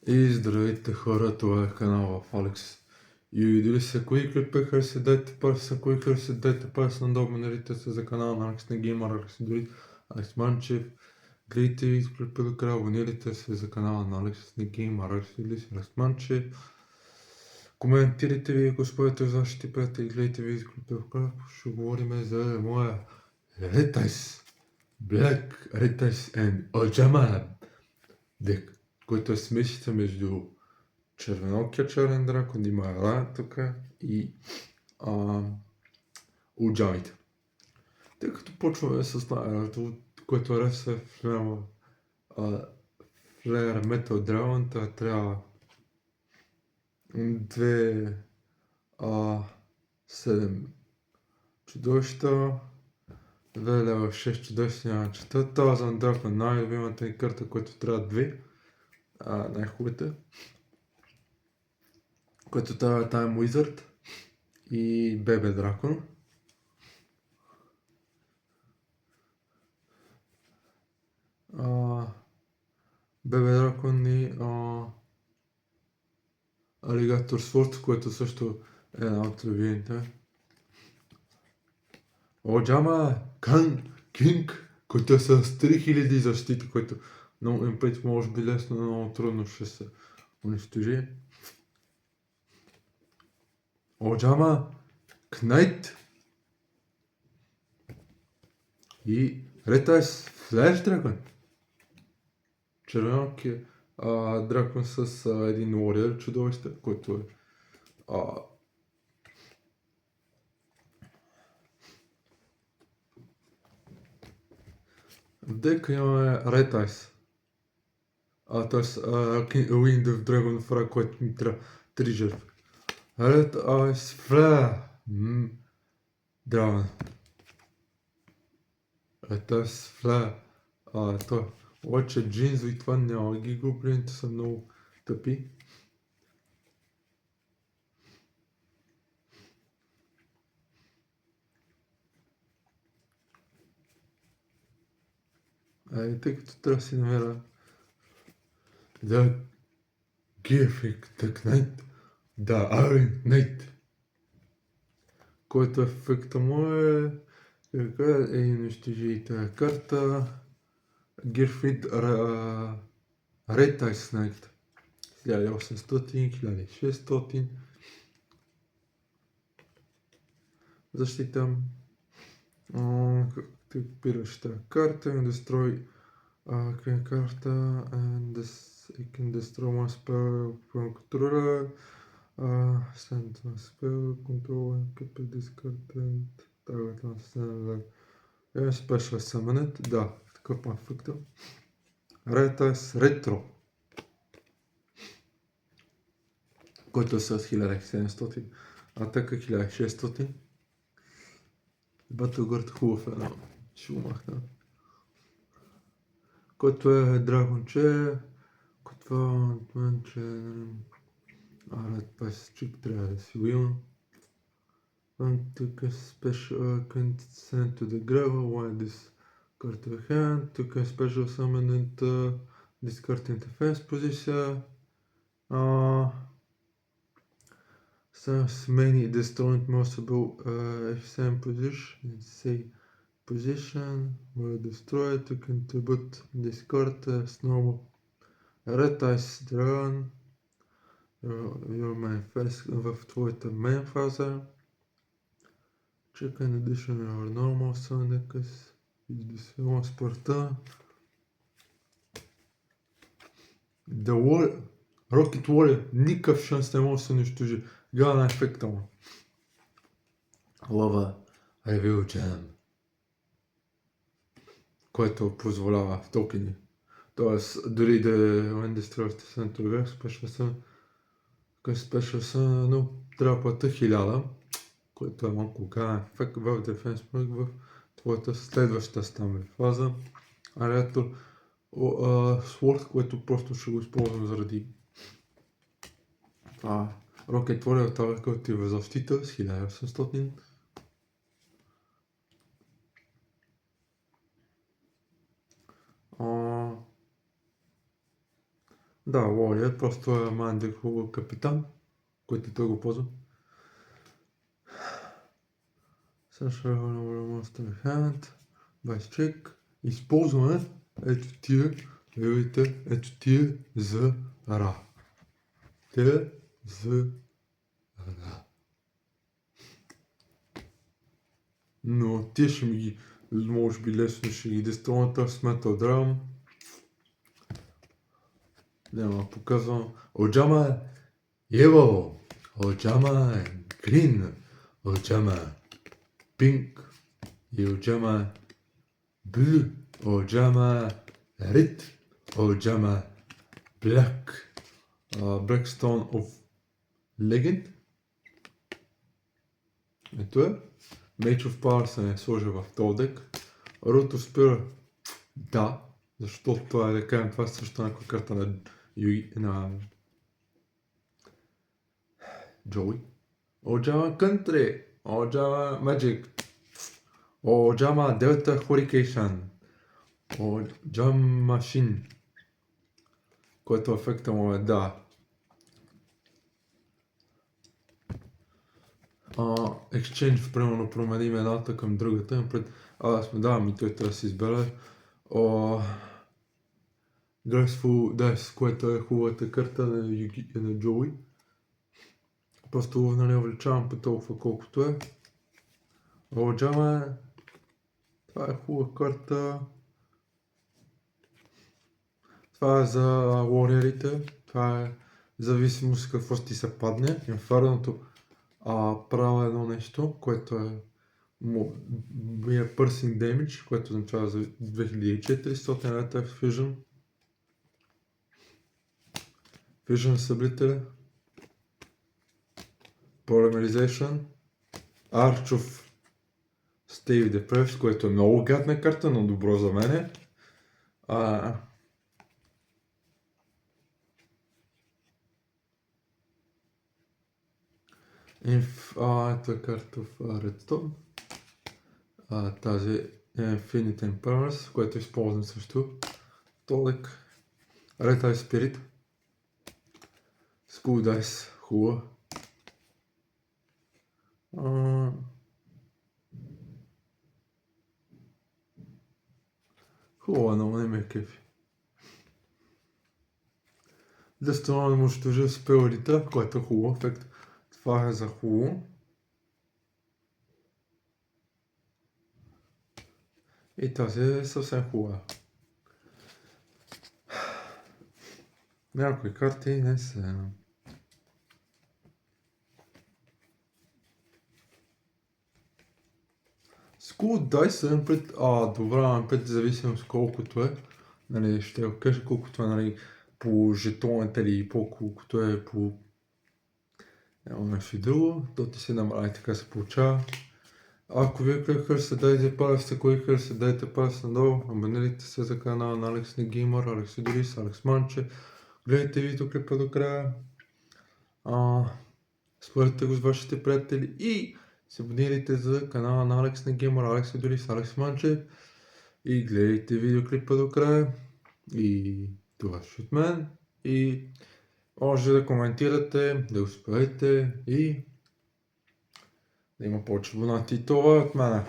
И здравейте хора, това е канала в Алекс. И дали са кои клипа харесат, дайте парса, кои харесат, дайте парса, надолу абонирайте се за канала на Алекс на Геймър, Алекс дори Алекс Манчев. Гледайте видео клипа до края, абонирайте се за канала на Алекс на Геймър, Алекс дори Алекс Манчев. Коментирайте ви, ако спорите с вашите приятели, гледайте видео клипа до края, ще говорим за моя Red Ice, Black Red Ice and Ojama дек, който е смесица между червенокия черен дракон, има рая тук и уджамите. Тъй като почваме с най-рато, което е реф се Флеер Metal Dragon, това трябва 7 чудовища, 2 лева 6 чудовища няма чета. Thousand Dragon, най-любимата ни карта, която трябва 2, най-хубавите, което трябва Time Wizard и Бебе Дракон. Бебе Дракон и Алигатор Сворд, което също е една от любимите. Оджама Кинг, който е с 3000 защита, който много импет може би лесно, но много трудно ще се унищожи. Оджама Кнайт и Red Ice Flash Dragon. Червеноки дракон с един Warrior чудовище, който е в дека имаме Red Ice. т.е. Wind of Dragon Frag, който ми трябва 3 жертви. Red Ice Flare. Dragon. Red Ice Flare. Той. Обаче Джинзо и това няма ги гоблините са много тъпи. Тъй като трябва да си намеря The Giffic, The Knight, The Iron Knight, който ефекта му е унищожи тази карта. Гирфит Red Ice Knight 1800, 1600 защита. Ти пираш тази карта и destroy карта and you can destroy one spell from controller, send one spell control and keep this card and target one spell special summon it. Да, такъв по ефекта. Red Ice Retro, който е с 1700, атака 1600. Battleguard хубав е, ще го махна. Който е драгонче, който е отменче, Red Ice Chick трябва да си го има. And took a special can send to the gravel while this card to hand, took a special summon and this card in defense position. Since many destroyed possible F7 position were destroyed, to contribute this card as normal. Red Ice Dragon, your main phase, в твоята main фаза. Check an addition your normal Sonic is this спорта. The Warrior, Rocket Warrior, никакъв шанс не може да се унищожи. Гледа на ефекта му. Lava Reveal Jam, което позволява в токени. Тоест, дори да when destroyed center work, special sun, но трябва да плата 1000, което е малко гаден ефект в Defense Mode в твоята следваща стамбе фаза. Алиатор Sword, което просто ще го използвам заради Rocket Warrior, това който ти в защита с 1800. Да, Warrior просто е Mind хубав капитан, който той го ползва. Също Monster Hand, Vice Check. Използваме ето тия, видите, ето тия за Ра. Те за Ра. Но тия ще ми ги, може би лесно ще ги деструвам с Metal Drum. Няма показвам. Оджама Yellow, Оджама Green, Оджама Pink и Оджама Blue, Оджама Red, Оджама Black, Blackstone of Legend. Ето е. Mage of Power се не сложа в този дек. Root of Spear, да, защото това е да кажем, това е също някаква карта на Joey. Ojama Country, Ojama Magic, Ojama Delta Hurricane, Ojama Machine, който ефекта му е да. Exchange, примерно променим едната към другата, сме давам и той трябва да си избере. Graceful Dice, което е хубавата карта на Joey. Просто нали увеличавам по толкова колкото е. Ojama, това е хубава карта. Това е за warriorите. Това е зависимост какво ти се падне. Инферното правя едно нещо, което е Piercing Damage, което означава за 2400 рата Fusion. Fusion съблителя. Polymerization. Arch of Stave the Prefs, което е много гадна карта, но добро за мене. Ето е карта в Redstone. Тази е Infinite Impermanence, което използвам също. Толек. Red Eye Spirit. School Dice, хубава. Хубава, но не ме кефи. Destroy унищожи Spell Editor, което е хубав ефект. Това е за хубаво. И тази е съвсем хубава. Някои карти не са. School Dice пред... добра, пред зависимост колкото е. Нали, ще го кажа колкото е, нали, по жетоните или колкото е по... Няма нещо и друго, то ти се намалява и така се получава. Ако вие харесате, дайте палец, ако ви харесате, дайте палец надолу, абонирайте се за канала на Алекс Негеймър, Алекс Юдорис, Алекс Манче. Гледайте видеоклипа до края. Споделете го с вашите приятели и се абонирайте за канала на Алекс Негеймър, Алекс Юдорис, Алекс Манче. И гледайте видеоклипа до края. И това ще от мен. И може да коментирате, да успеете и да има повече абонати. Това от мене.